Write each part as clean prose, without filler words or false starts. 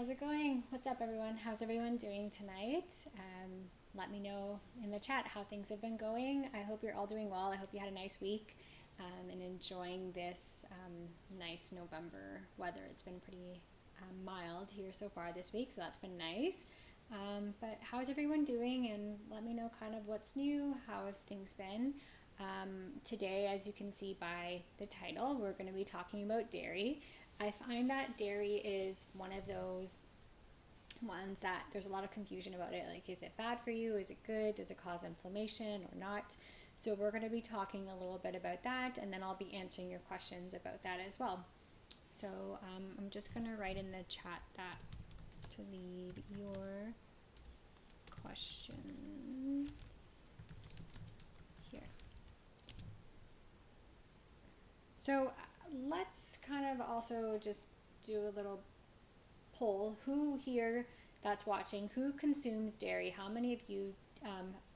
How's it going? What's up, everyone? How's everyone doing tonight? Let me know in the chat how things have been going. I hope you're all doing well. I hope you had a nice week and enjoying this nice November weather. It's been pretty mild here so far this week, so that's been nice. But how's everyone doing? And let me know kind of what's new. How have things been? Today, as you can see by the title, we're going to be talking about dairy. I find that dairy is one of those ones that there's a lot of confusion about it. Like, is it bad for you? Is it good? Does it cause inflammation or not? So we're going to be talking a little bit about that, and then I'll be answering your questions about that as well. So I'm just going to write in the chat that to leave your questions here. So let's kind of also just do a little poll. Who here that's watching, who consumes dairy? How many of you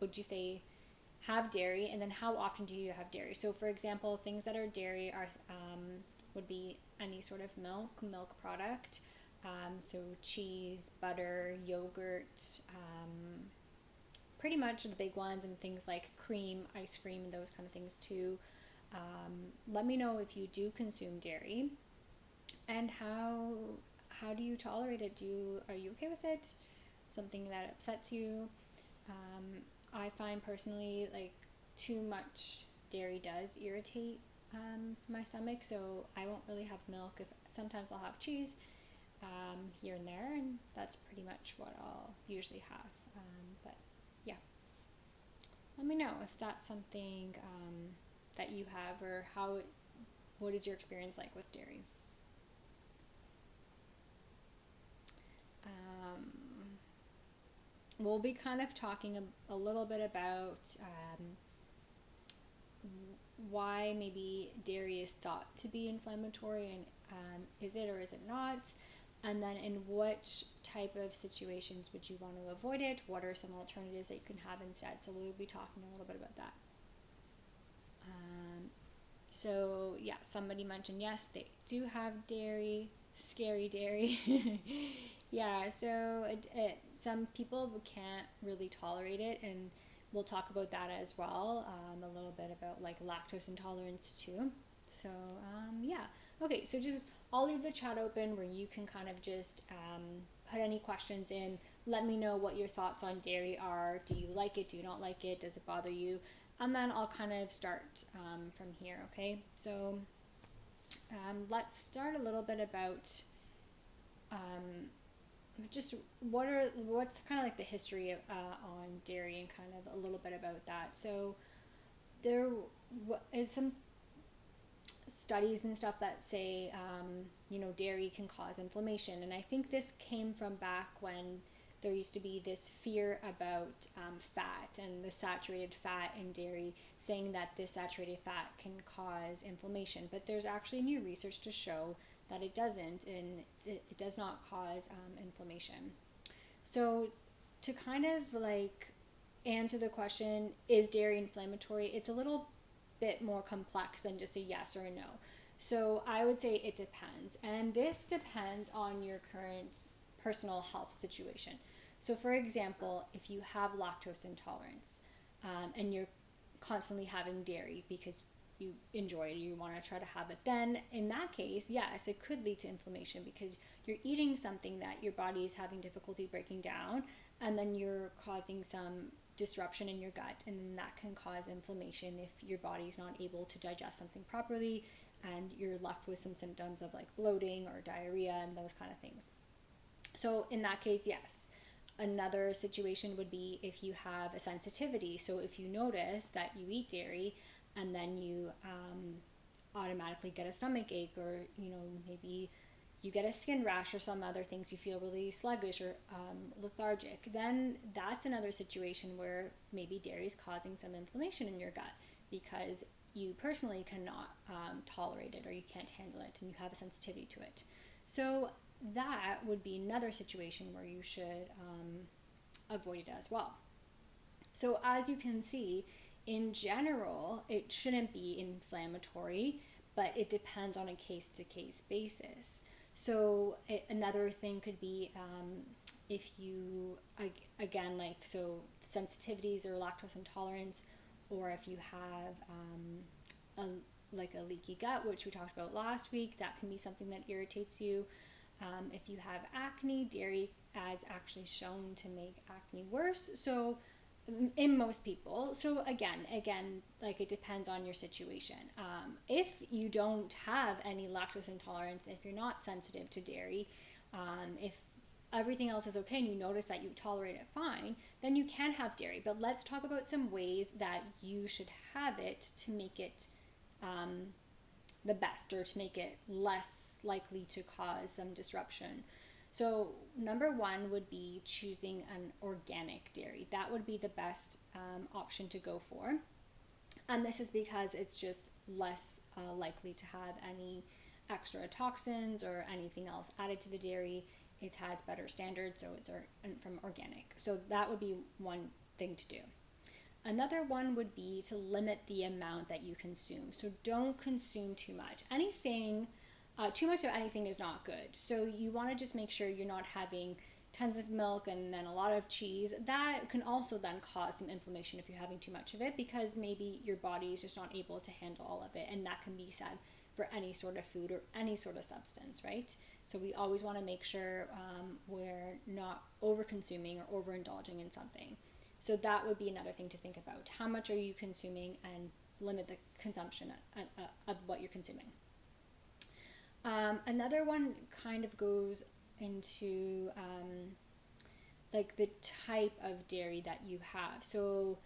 would you say have dairy, and then how often do you have dairy? So for example, things that are dairy are would be any sort of milk product, so cheese, butter, yogurt, pretty much the big ones, and things like cream, ice cream, and those kind of things too. Let me know if you do consume dairy, and how do you tolerate it? Are you okay with it? Something that upsets you? I find personally, like, too much dairy does irritate my stomach, so I won't really have milk. Sometimes I'll have cheese here and there, and that's pretty much what I'll usually have. But yeah, let me know if that's something that you have, or what is your experience like with dairy? We'll be kind of talking a little bit about why maybe dairy is thought to be inflammatory, and is it or is it not? And then in which type of situations would you want to avoid it? What are some alternatives that you can have instead? So we'll be talking a little bit about that. So yeah, somebody mentioned yes, they do have dairy, scary dairy. Yeah, so some people can't really tolerate it, and we'll talk about that as well, a little bit about like lactose intolerance too. So yeah, okay, so just I'll leave the chat open where you can kind of just put any questions in. Let me know what your thoughts on dairy are. Do you like it? Do you not like it? Does it bother you? And then I'll kind of start from here, okay? So let's start a little bit about just what's kind of like the history on dairy, and kind of a little bit about that. So there is some studies and stuff that say dairy can cause inflammation, and I think this came from back when there used to be this fear about fat and the saturated fat in dairy, saying that this saturated fat can cause inflammation. But there's actually new research to show that it doesn't, and it does not cause inflammation. So to kind of like answer the question, is dairy inflammatory? It's a little bit more complex than just a yes or a no. So I would say it depends. And this depends on your current personal health situation. So for example, if you have lactose intolerance and you're constantly having dairy because you enjoy it, you want to try to have it, then in that case, yes, it could lead to inflammation because you're eating something that your body is having difficulty breaking down, and then you're causing some disruption in your gut, and that can cause inflammation if your body's not able to digest something properly, and you're left with some symptoms of like bloating or diarrhea and those kind of things. So in that case, yes. Another situation would be if you have a sensitivity. So if you notice that you eat dairy and then you automatically get a stomach ache, or maybe you get a skin rash or some other things, you feel really sluggish or lethargic, then that's another situation where maybe dairy is causing some inflammation in your gut because you personally cannot tolerate it, or you can't handle it, and you have a sensitivity to it. So that would be another situation where you should avoid it as well. So as you can see, in general, it shouldn't be inflammatory, but it depends on a case-to-case basis. So another thing could be if you, again, like, so sensitivities or lactose intolerance, or if you have like a leaky gut, which we talked about last week, that can be something that irritates you. If you have acne, dairy has actually shown to make acne worse. So in most people. So again, like, it depends on your situation. If you don't have any lactose intolerance, if you're not sensitive to dairy, if everything else is okay and you notice that you tolerate it fine, then you can have dairy. But let's talk about some ways that you should have it to make it the best, or to make it less likely to cause some disruption. So number one would be choosing an organic dairy. That would be the best option to go for. And this is because it's just less likely to have any extra toxins or anything else added to the dairy. It has better standards, so it's from organic. So that would be one thing to do. Another one would be to limit the amount that you consume. So don't consume too much. Too much of anything is not good. So you want to just make sure you're not having tons of milk and then a lot of cheese. That can also then cause some inflammation if you're having too much of it, because maybe your body is just not able to handle all of it. And that can be said for any sort of food or any sort of substance, right? So we always want to make sure we're not over consuming or overindulging in something. So that would be another thing to think about. How much are you consuming, and limit the consumption of what you're consuming. Another one kind of goes into like the type of dairy that you have. So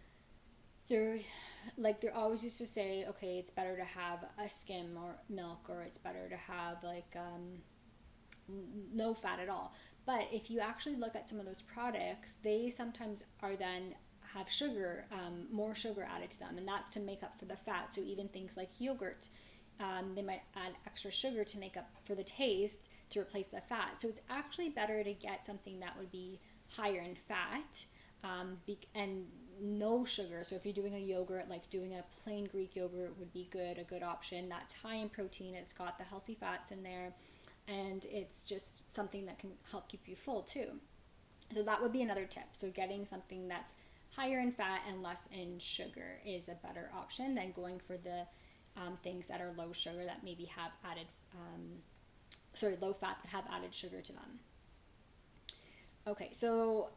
they're always used to say, okay, it's better to have a skim or milk, or it's better to have like no fat at all. But if you actually look at some of those products, they sometimes are then have sugar, more sugar added to them, and that's to make up for the fat. So even things like yogurt, they might add extra sugar to make up for the taste, to replace the fat. So it's actually better to get something that would be higher in fat and no sugar. So if you're doing a yogurt, like doing a plain Greek yogurt would be good, a good option. That's high in protein, it's got the healthy fats in there, and it's just something that can help keep you full too. So that would be another tip. So getting something that's higher in fat and less in sugar is a better option than going for the things that are low sugar that maybe have added, low fat that have added sugar to them. Okay, so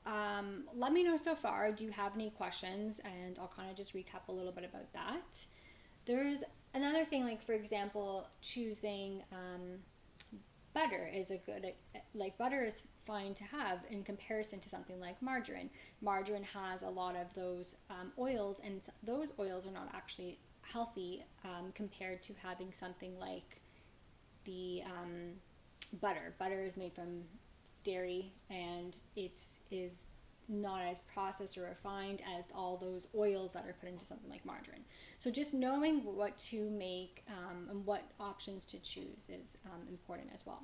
let me know so far. Do you have any questions? And I'll kind of just recap a little bit about that. There's another thing, like for example, choosing butter is a good, like butter is fine to have in comparison to something like margarine. Margarine has a lot of those oils, and those oils are not actually healthy compared to having something like the butter. Butter is made from dairy, and it is not as processed or refined as all those oils that are put into something like margarine. So just knowing what to make and what options to choose is important as well.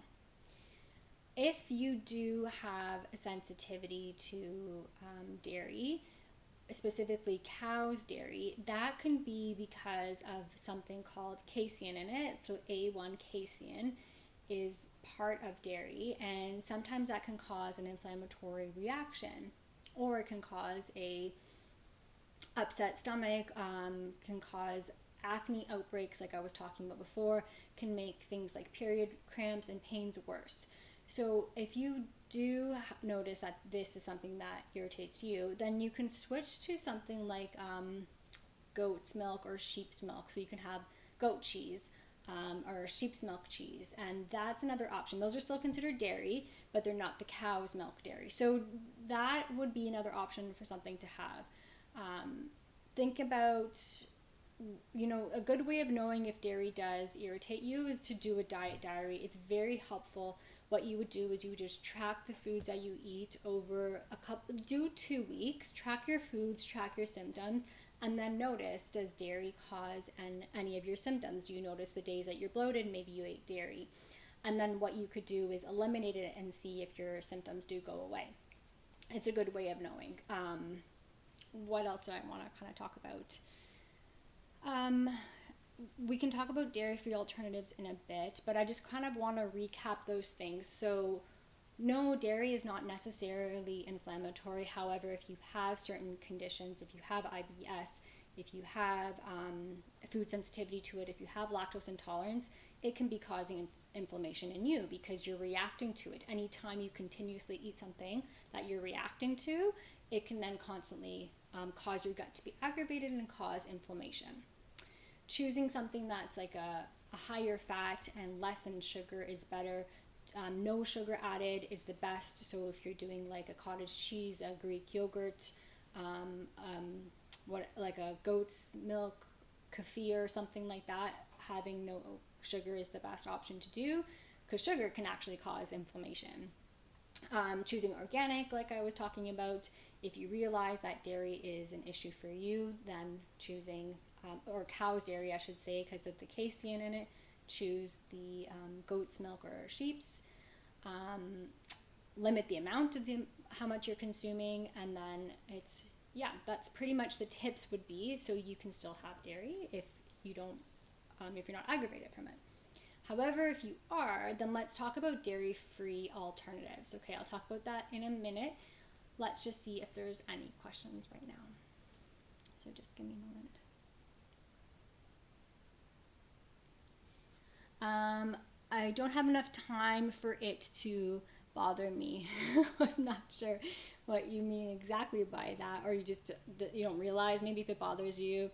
If you do have a sensitivity to dairy, specifically cow's dairy, that can be because of something called casein in it. So A1 casein is part of dairy, and sometimes that can cause an inflammatory reaction, or it can cause a upset stomach, can cause acne outbreaks like I was talking about before, can make things like period cramps and pains worse. So if you do notice that this is something that irritates you, then you can switch to something like goat's milk or sheep's milk. So you can have goat cheese or sheep's milk cheese, and that's another option. Those are still considered dairy, but they're not the cow's milk dairy. So that would be another option for something to have. Think about, a good way of knowing if dairy does irritate you is to do a diet diary. It's very helpful. What you would do is you would just track the foods that you eat over do 2 weeks, track your foods, track your symptoms, and then notice, does dairy cause any of your symptoms? Do you notice the days that you're bloated, maybe you ate dairy? And then what you could do is eliminate it and see if your symptoms do go away. It's a good way of knowing. What else do I want to kind of talk about? we can talk about dairy-free alternatives in a bit, but I just kind of want to recap those things. So no, dairy is not necessarily inflammatory. However, if you have certain conditions, if you have IBS, if you have food sensitivity to it, if you have lactose intolerance, it can be causing inflammation in you because you're reacting to it. Anytime you continuously eat something that you're reacting to, it can then constantly cause your gut to be aggravated and cause inflammation. Choosing something that's like a higher fat and less in sugar is better. No sugar added is the best. So if you're doing like a cottage cheese, a Greek yogurt, like a goat's milk kefir or something like that, having no sugar is the best option to do, because sugar can actually cause inflammation. Choosing organic, like I was talking about, if you realize that dairy is an issue for you, then choosing, or cow's dairy I should say, because of the casein in it, choose the goat's milk or sheep's. Limit the amount of how much you're consuming, and then that's pretty much the tips would be, so you can still have dairy if you don't, if you're not aggravated from it. However, if you are, then let's talk about dairy-free alternatives. Okay, I'll talk about that in a minute. Let's just see if there's any questions right now. So just give me a moment. I don't have enough time for it to bother me. I'm not sure what you mean exactly by that, or you don't realize maybe if it bothers you.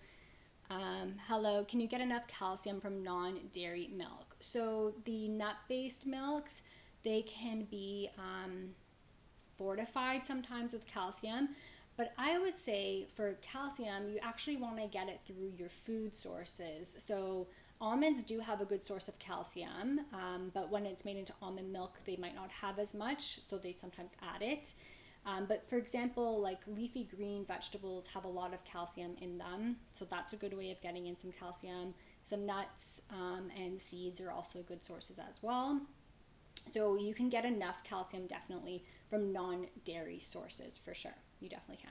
Hello, can you get enough calcium from non-dairy milk? So the nut-based milks, they can be fortified sometimes with calcium, but I would say for calcium, you actually want to get it through your food sources. So almonds do have a good source of calcium, but when it's made into almond milk, they might not have as much, so they sometimes add it. But for example, like leafy green vegetables have a lot of calcium in them, so that's a good way of getting in some calcium. Some nuts and seeds are also good sources as well. So you can get enough calcium definitely from non-dairy sources for sure. You definitely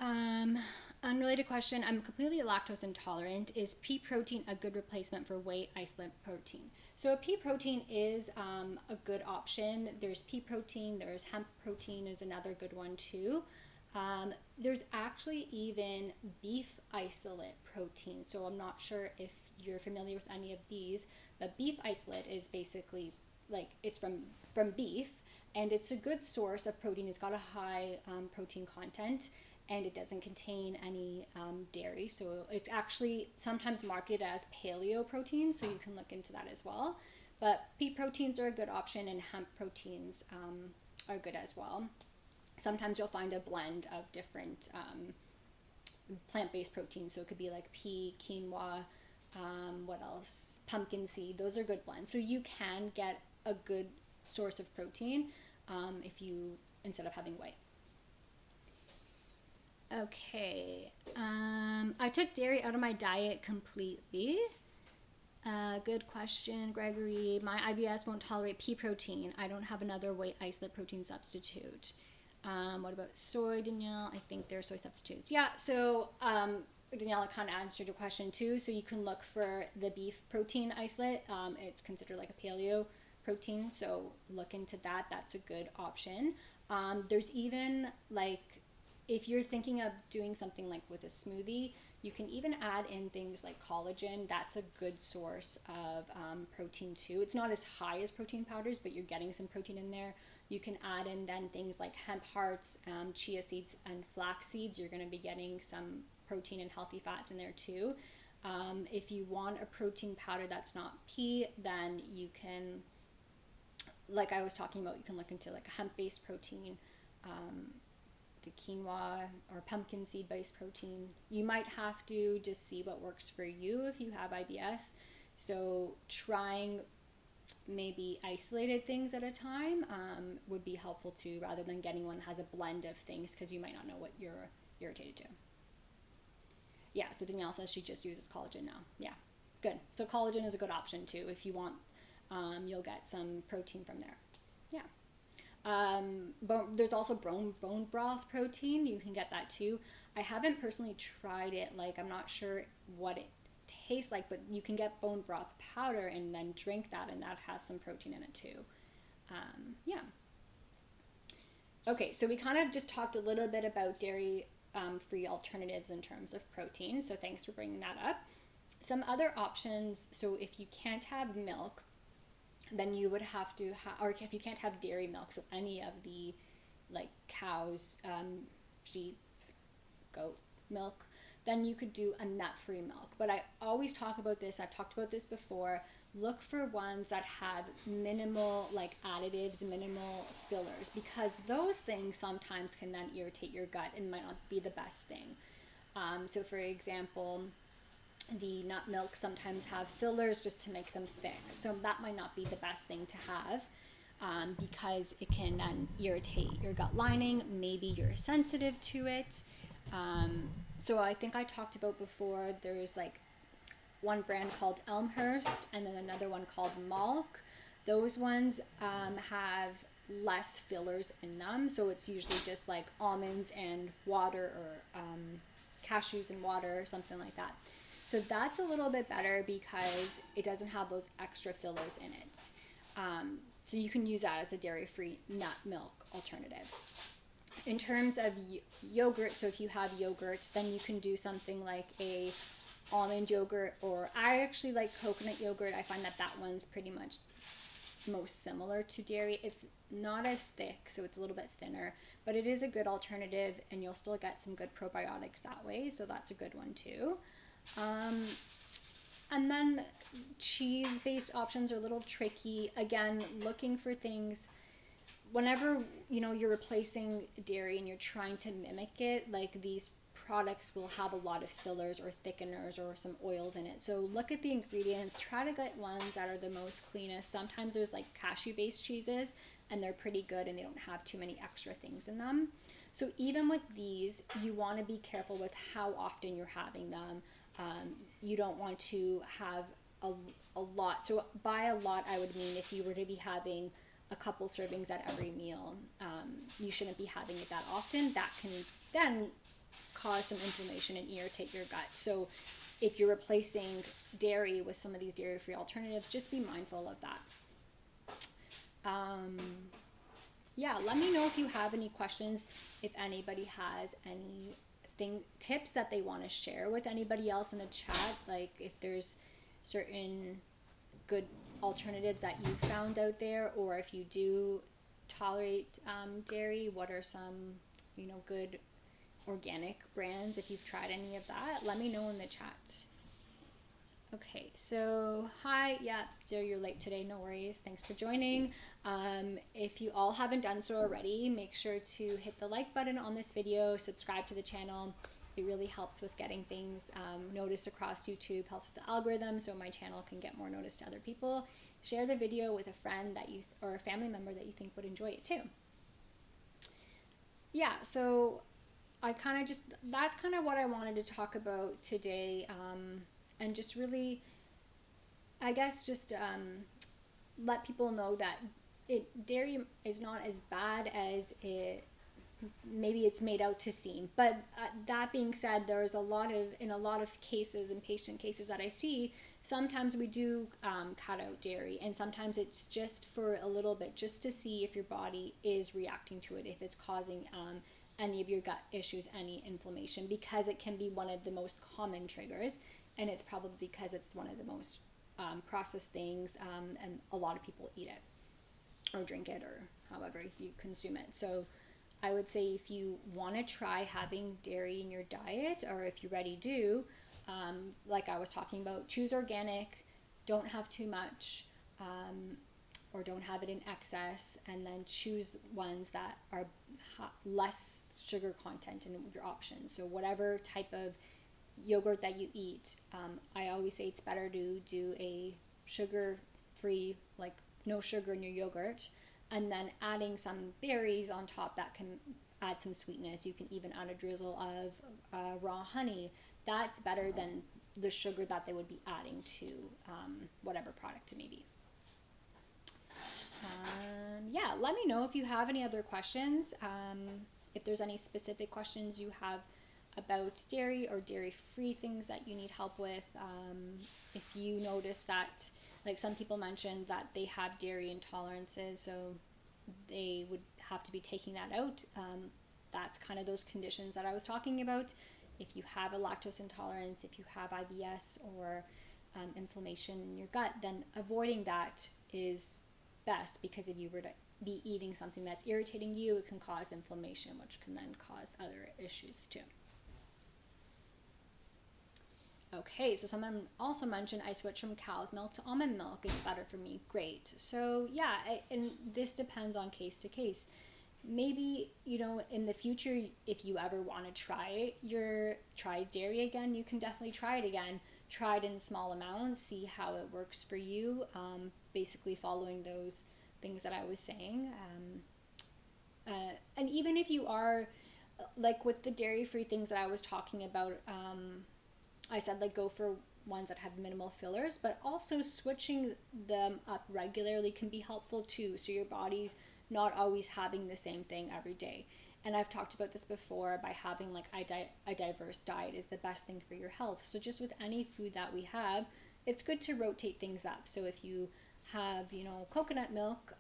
can. Unrelated question, I'm completely lactose intolerant. Is pea protein a good replacement for whey isolate protein? So pea protein is a good option. There's pea protein, there's hemp protein is another good one too. There's actually even beef isolate protein. So I'm not sure if you're familiar with any of these, but beef isolate is basically like it's from beef, and it's a good source of protein. It's got a high protein content, and it doesn't contain any dairy. So it's actually sometimes marketed as paleo protein, so you can look into that as well. But pea proteins are a good option, and hemp proteins are good as well. Sometimes you'll find a blend of different plant-based proteins. So it could be like pea, quinoa, what else? Pumpkin seed. Those are good blends. So you can get a good source of protein instead of having whey. Okay, I took dairy out of my diet completely. Good question, Gregory. My IBS won't tolerate pea protein. I don't have another whey isolate protein substitute. What about soy, Danielle? I think there are soy substitutes. Yeah, so Danielle, kind of answered your question too. So you can look for the beef protein isolate. It's considered like a paleo protein, so look into that. That's a good option. There's even like, if you're thinking of doing something like with a smoothie, you can even add in things like collagen. That's a good source of protein too. It's not as high as protein powders, but you're getting some protein in there. You can add in then things like hemp hearts, chia seeds, and flax seeds. You're going to be getting some protein and healthy fats in there too. If you want a protein powder that's not pea, then you can, like I was talking about, you can look into like a hemp-based protein, the quinoa or pumpkin seed based protein. You might have to just see what works for you if you have IBS. So trying maybe isolated things at a time would be helpful too, rather than getting one that has a blend of things, because you might not know what you're irritated to. Yeah, so Danielle says she just uses collagen now. Yeah, good. So collagen is a good option too if you want. You'll get some protein from there. Yeah. There's also bone broth protein. You can get that too. I haven't personally tried it. Like, I'm not sure what it tastes like, but you can get bone broth powder and then drink that, and that has some protein in it too. Yeah. Okay, so we kind of just talked a little bit about dairy free alternatives in terms of protein. So thanks for bringing that up. Some other options. So if you can't have milk, then you would have to or if you can't have dairy milk, so any of the like cows, sheep, goat milk, then you could do a nut-free milk. But I always talk about this, I've talked about this before, look for ones that have minimal like additives, minimal fillers, because those things sometimes can then irritate your gut and might not be the best thing. So for example, the nut milk sometimes have fillers just to make them thick. So that might not be the best thing to have, because it can then irritate your gut lining. Maybe you're sensitive to it. So I think I talked about before, there's like one brand called Elmhurst and then another one called Malk. Those ones have less fillers in them. So it's usually just like almonds and water, or cashews and water, or something like that. So that's a little bit better because it doesn't have those extra fillers in it. So you can use that as a dairy-free nut milk alternative. In terms of yogurt, so if you have yogurt, then you can do something like a almond yogurt, or I actually like coconut yogurt. I find that one's pretty much most similar to dairy. It's not as thick, so it's a little bit thinner, but it is a good alternative, and you'll still get some good probiotics that way, so that's a good one too. And then cheese-based options are a little tricky. Again, looking for things whenever you're replacing dairy and you're trying to mimic it, like these products will have a lot of fillers or thickeners or some oils in it. So look at the ingredients, try to get ones that are the most cleanest. Sometimes there's like cashew-based cheeses and they're pretty good and they don't have too many extra things in them. So even with these, you want to be careful with how often you're having them. You don't want to have a lot. So by a lot, I would mean if you were to be having a couple servings at every meal, you shouldn't be having it that often. That can then cause some inflammation and irritate your gut. So if you're replacing dairy with some of these dairy-free alternatives, just be mindful of that. Yeah, let me know if you have any questions, if anybody has any tips that they want to share with anybody else in the chat, like if there's certain good alternatives that you found out there, or if you do tolerate dairy, what are some good organic brands? If you've tried any of that, let me know in the chat. Okay, so hi, yeah, so you're late today, no worries, thanks for joining. If you all haven't done so already, make sure to hit the like button on this video, subscribe to the channel. It really helps with getting things noticed across YouTube, helps with the algorithm so my channel can get more noticed to other people. Share the video with a friend that you or a family member that you think would enjoy it too. Yeah, so that's kind of what I wanted to talk about today, and just really, I guess, just let people know that dairy is not as bad as maybe it's made out to seem. But that being said, there's in a lot of cases, in patient cases that I see, sometimes we do cut out dairy, and sometimes it's just for a little bit, just to see if your body is reacting to it, if it's causing any of your gut issues, any inflammation, because it can be one of the most common triggers, and it's probably because it's one of the most processed things, and a lot of people eat it or drink it or however you consume it. So I would say if you want to try having dairy in your diet, or if you already do, like I was talking about, choose organic, don't have too much, or don't have it in excess, and then choose ones that are less sugar content in your options. So whatever type of yogurt that you eat, I always say it's better to do a sugar-free, like no sugar in your yogurt, and then adding some berries on top that can add some sweetness. You can even add a drizzle of raw honey. That's better than the sugar that they would be adding to whatever product it may be. Yeah, let me know if you have any other questions. If there's any specific questions you have about dairy or dairy-free things that you need help with. If you notice that, like some people mentioned that they have dairy intolerances, so they would have to be taking that out. That's kind of those conditions that I was talking about. If you have a lactose intolerance, if you have IBS or inflammation in your gut, then avoiding that is best, because if you were to be eating something that's irritating you, it can cause inflammation, which can then cause other issues too. Okay, so someone also mentioned I switched from cow's milk to almond milk. It's better for me. Great. So yeah, and this depends on case to case. Maybe, you know, in the future, if you ever want to try dairy again, you can definitely try it again. Try it in small amounts, see how it works for you. Basically following those things that I was saying. And even if you are, like with the dairy-free things that I was talking about, I said like go for ones that have minimal fillers, but also switching them up regularly can be helpful too. So your body's not always having the same thing every day. And I've talked about this before, by having like a diverse diet is the best thing for your health. So just with any food that we have, it's good to rotate things up. So if you have, you know, coconut milk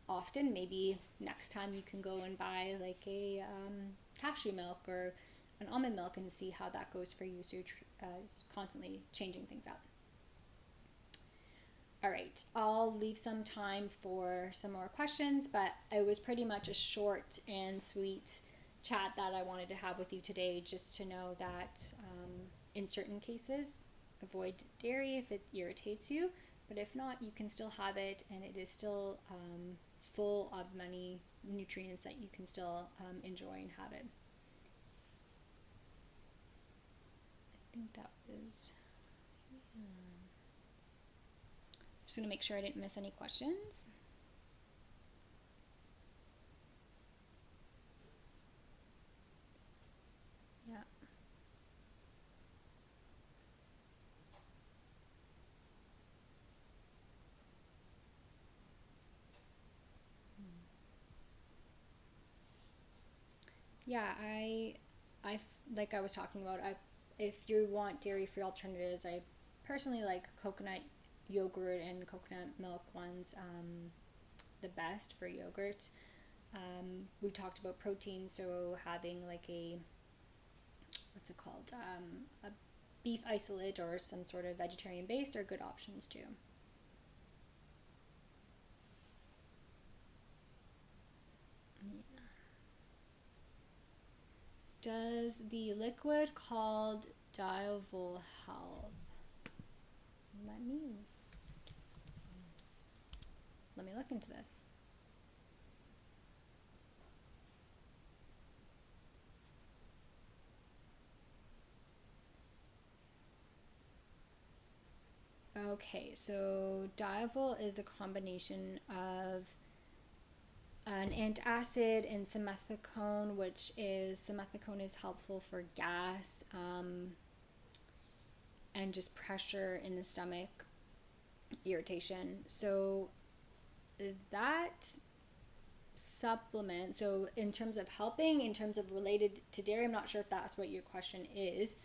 often, maybe next time you can go and buy like a cashew milk or an almond milk and see how that goes for you. So you're constantly changing things up. All right, I'll leave some time for some more questions, but it was pretty much a short and sweet chat that I wanted to have with you today, just to know that in certain cases, avoid dairy if it irritates you, but if not, you can still have it, and it is still full of many nutrients that you can still enjoy and have it. I think that was... Just going to make sure I didn't miss any questions. Yeah. Yeah, I like I was talking about, if you want dairy-free alternatives, I personally like coconut yogurt and coconut milk ones the best for yogurt. We talked about protein, so having like a, what's it called, a beef isolate or some sort of vegetarian based are good options too. Does the liquid called Diavol help? Let me look into this. Okay, so Diavol is a combination of an antacid and simethicone, which is, simethicone is helpful for gas and just pressure in the stomach, irritation. So that supplement, so in terms of helping, in terms of related to dairy, I'm not sure if that's what your question is,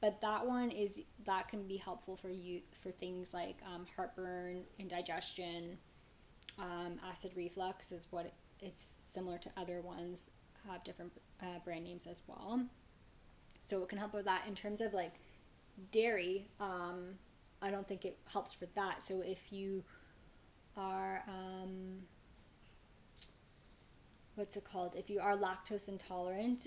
but that can be helpful for you for things like heartburn, indigestion, acid reflux is what it's similar to other ones, have different brand names as well. So it can help with that. In terms of like dairy, I don't think it helps for that. So if you are if you are lactose intolerant,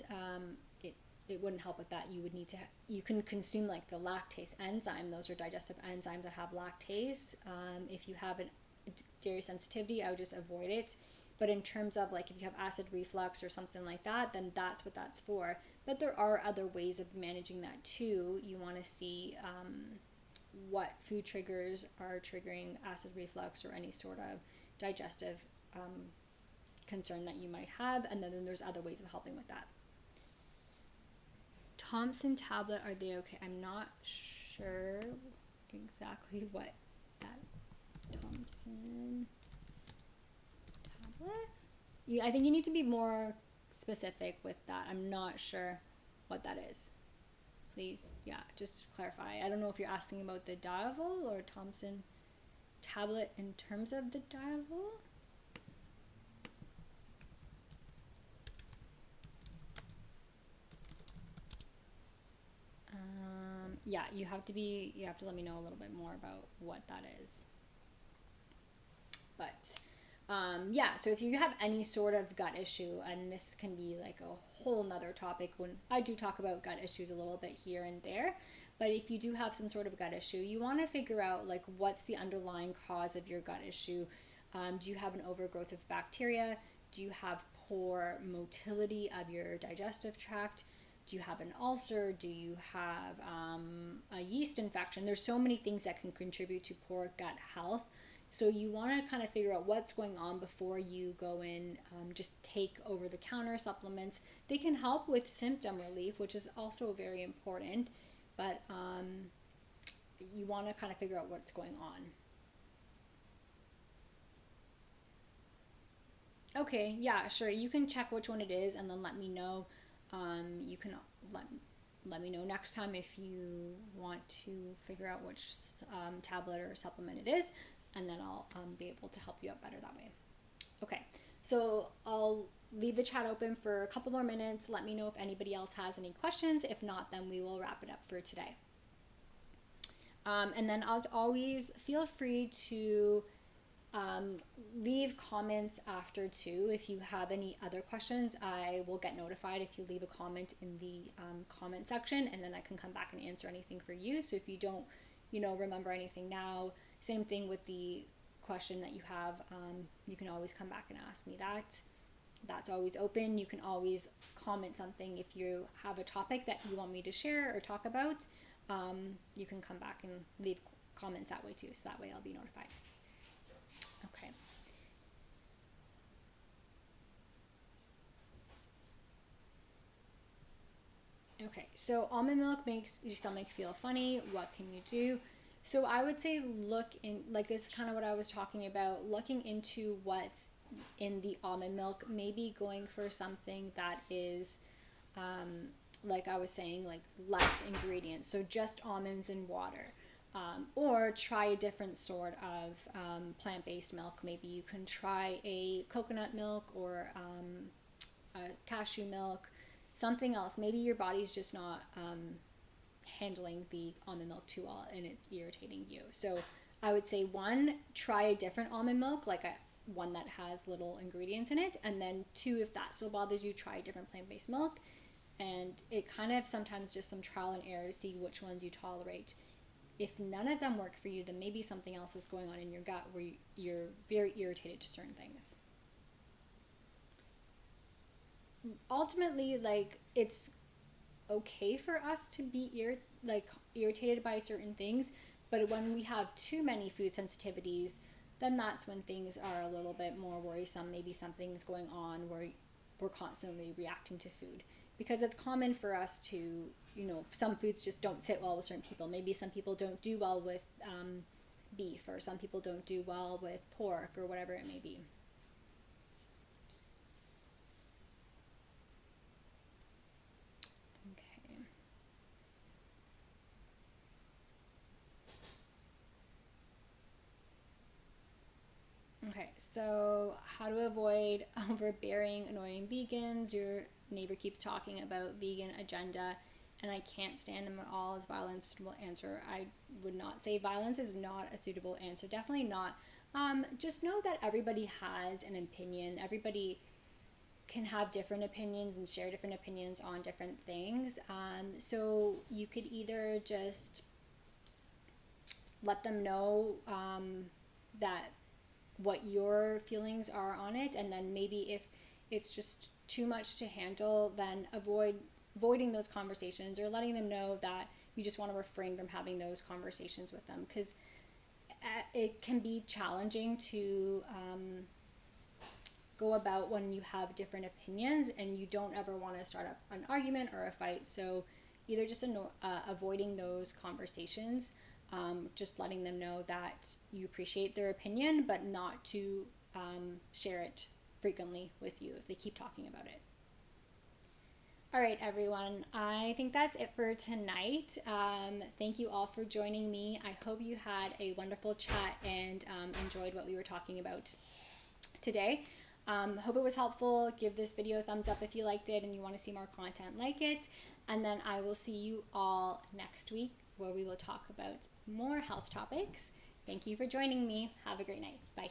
it wouldn't help with that. You can consume like the lactase enzyme. Those are digestive enzymes that have lactase. If you have a dairy sensitivity, I would just avoid it. But in terms of like if you have acid reflux or something like that, then that's what that's for. But there are other ways of managing that too. You want to see what food triggers are triggering acid reflux or any sort of digestive concern that you might have, and then there's other ways of helping with that. Thompson tablet, are they okay? I'm not sure exactly what that Thompson. tablet? I think you need to be more specific with that. I'm not sure what that is. Please, yeah, just to clarify. I don't know if you're asking about the Diavol or Thompson tablet in terms of the Diavol. Yeah, you have to let me know a little bit more about what that is. But yeah, so if you have any sort of gut issue, and this can be like a whole nother topic when I do talk about gut issues a little bit here and there, but if you do have some sort of gut issue, you want to figure out like what's the underlying cause of your gut issue. Do you have an overgrowth of bacteria? Do you have poor motility of your digestive tract? Do you have an ulcer? Do you have a yeast infection? There's so many things that can contribute to poor gut health. So you want to kind of figure out what's going on before you go in, just take over-the-counter supplements. They can help with symptom relief, which is also very important, but you want to kind of figure out what's going on. Okay, yeah, sure. You can check which one it is and then let me know. You can let me know next time if you want to figure out which tablet or supplement it is, and then I'll be able to help you out better that way. Okay, so I'll leave the chat open for a couple more minutes. Let me know if anybody else has any questions. If not, then we will wrap it up for today. And then as always, feel free to leave comments after too. If you have any other questions, I will get notified if you leave a comment in the comment section, and then I can come back and answer anything for you. So if you don't, remember anything now, same thing with the question that you have, you can always come back and ask me that. That's always open. You can always comment something if you have a topic that you want me to share or talk about. You can come back and leave comments that way too, so that way I'll be notified. Okay. Okay, so almond milk makes your stomach feel funny. What can you do? So I would say look in, like this is kind of what I was talking about, looking into what's in the almond milk, maybe going for something that is, like I was saying, like less ingredients. So just almonds and water. Or try a different sort of plant-based milk. Maybe you can try a coconut milk or a cashew milk, something else. Maybe your body's just not handling the almond milk too well and it's irritating you. So I would say one, try a different almond milk, like one that has little ingredients in it. And then two, if that still bothers you, try a different plant-based milk. And it kind of sometimes just some trial and error to see which ones you tolerate. If none of them work for you, then maybe something else is going on in your gut where you're very irritated to certain things. Ultimately, like, it's okay for us to be irritated by certain things, but when we have too many food sensitivities, then that's when things are a little bit more worrisome. Maybe something's going on where we're constantly reacting to food, because it's common for us to, some foods just don't sit well with certain people. Maybe some people don't do well with beef, or some people don't do well with pork, or whatever it may be. Okay, so how to avoid overbearing, annoying vegans. Your neighbor keeps talking about vegan agenda, and I can't stand them at all. Is violence a suitable answer? I would not say violence is not a suitable answer. Definitely not. Just know that everybody has an opinion. Everybody can have different opinions and share different opinions on different things. So you could either just let them know that what your feelings are on it, and then maybe if it's just too much to handle, then avoiding those conversations, or letting them know that you just want to refrain from having those conversations with them, because it can be challenging to go about when you have different opinions and you don't ever want to start up an argument or a fight. So either just avoiding those conversations, just letting them know that you appreciate their opinion, but not to share it frequently with you if they keep talking about it. All right, everyone. I think that's it for tonight. Thank you all for joining me. I hope you had a wonderful chat and enjoyed what we were talking about today. Hope it was helpful. Give this video a thumbs up if you liked it and you want to see more content like it. And then I will see you all next week where we will talk about more health topics. Thank you for joining me. Have a great night. Bye.